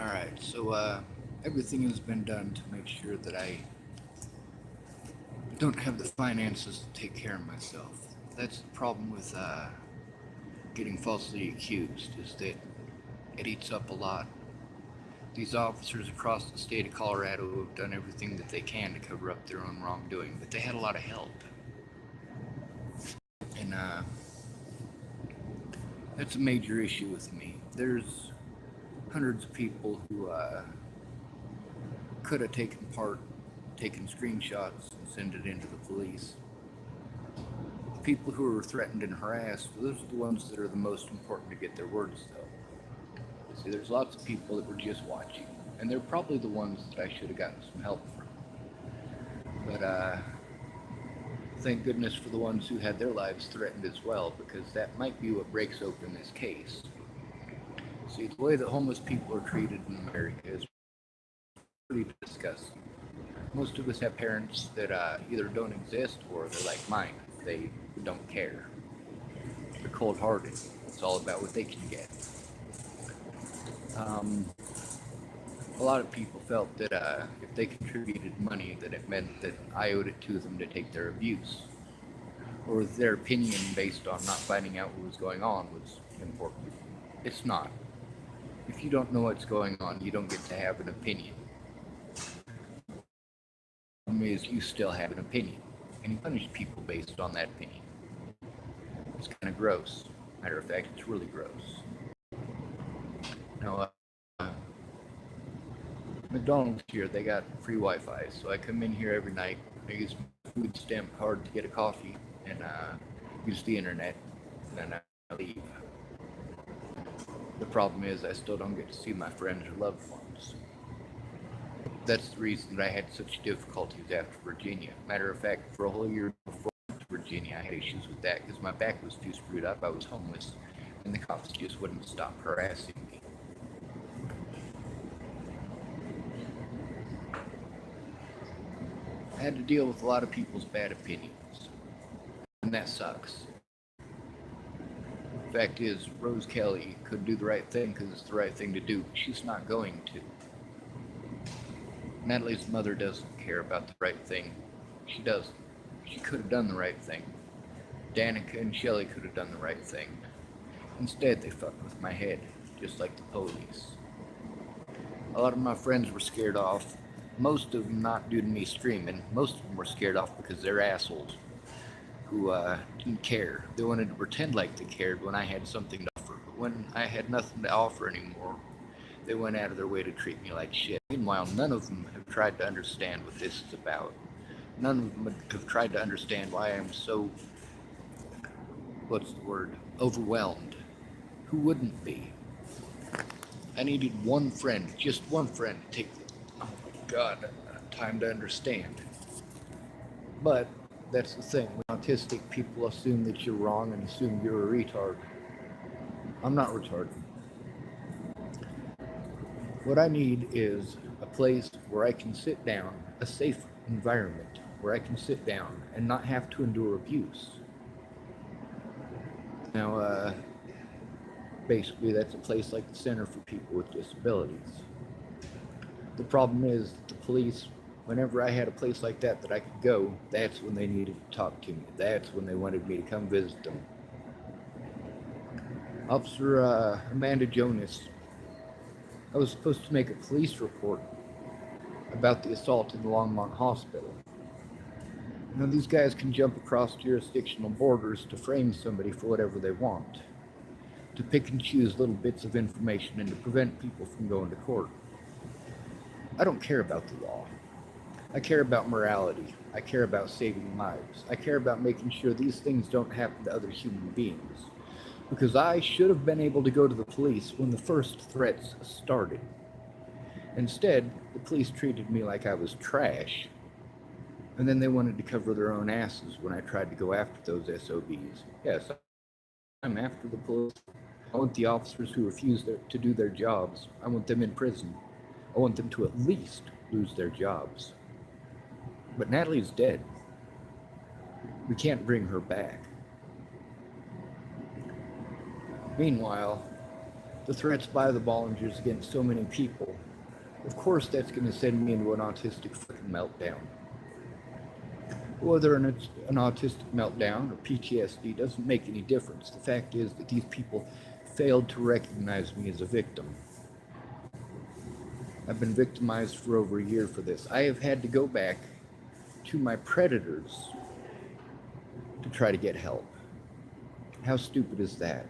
Alright, so everything has been done to make sure that I don't have the finances to take care of myself. That's the problem with getting falsely accused, is that it eats up a lot. These officers across the state of Colorado have done everything that they can to cover up their own wrongdoing, but they had a lot of help. And that's a major issue with me. There's hundreds of people who could have taken part, taken screenshots, and sent it into the police. The people who were threatened and harassed, those are the ones that are the most important to get their words, though. See, there's lots of people that were just watching, and they're probably the ones that I should have gotten some help from. But thank goodness for the ones who had their lives threatened as well, because that might be what breaks open this case. See, the way that homeless people are treated in America is pretty disgusting. Most of us have parents that either don't exist or they're like mine. They don't care. They're cold-hearted. It's all about what they can get. A lot of people felt that if they contributed money, that it meant that I owed it to them to take their abuse, or their opinion based on not finding out what was going on was important. It's not. If you don't know what's going on, you don't get to have an opinion. The problem is you still have an opinion, and you punish people based on that opinion. It's kind of gross. Matter of fact, it's really gross. Now, McDonald's here, they got free Wi-Fi, so I come in here every night. I use my food stamp card to get a coffee, and use the internet, and then I leave. The problem is I still don't get to see my friends or loved ones. That's the reason that I had such difficulties after Virginia. Matter of fact, for a whole year before I went to Virginia, I had issues with that because my back was too screwed up. I was homeless, and the cops just wouldn't stop harassing me. I had to deal with a lot of people's bad opinions, and that sucks. The fact is, Rose Kelly could do the right thing because it's the right thing to do, but she's not going to. Natalie's mother doesn't care about the right thing. She doesn't. She could have done the right thing. Danica and Shelley could have done the right thing. Instead, they fucked with my head, just like the police. A lot of my friends were scared off. Most of them not due to me screaming. Most of them were scared off because they're assholes who didn't care. They wanted to pretend like they cared when I had something to offer. But when I had nothing to offer anymore, they went out of their way to treat me like shit. Meanwhile, none of them have tried to understand what this is about. None of them have tried to understand why I'm so, overwhelmed. Who wouldn't be? I needed one friend, just one friend, to take the, oh my god, time to understand. But that's the thing. When autistic people assume that you're wrong and assume you're a retard. I'm not retarded. What I need is a place where I can sit down, a safe environment where I can sit down and not have to endure abuse. Now, basically, that's a place like the Center for People with Disabilities. The problem is the police, whenever I had a place like that I could go, that's when they needed to talk to me. That's when they wanted me to come visit them. Officer Amanda Jonas, I was supposed to make a police report about the assault in the Longmont Hospital. Now, these guys can jump across jurisdictional borders to frame somebody for whatever they want, to pick and choose little bits of information and to prevent people from going to court. I don't care about the law. I care about morality. I care about saving lives. I care about making sure these things don't happen to other human beings. Because I should have been able to go to the police when the first threats started. Instead, the police treated me like I was trash, and then they wanted to cover their own asses when I tried to go after those SOBs. Yes, I'm after the police. I want the officers who refuse to do their jobs. I want them in prison. I want them to at least lose their jobs. But Natalie's dead. We can't bring her back. Meanwhile, the threats by the Bollingers against so many people, of course that's going to send me into an autistic freaking meltdown. Whether it's an autistic meltdown or PTSD doesn't make any difference. The fact is that these people failed to recognize me as a victim. I've been victimized for over a year for this. I have had to go back to my predators to try to get help. How stupid is that?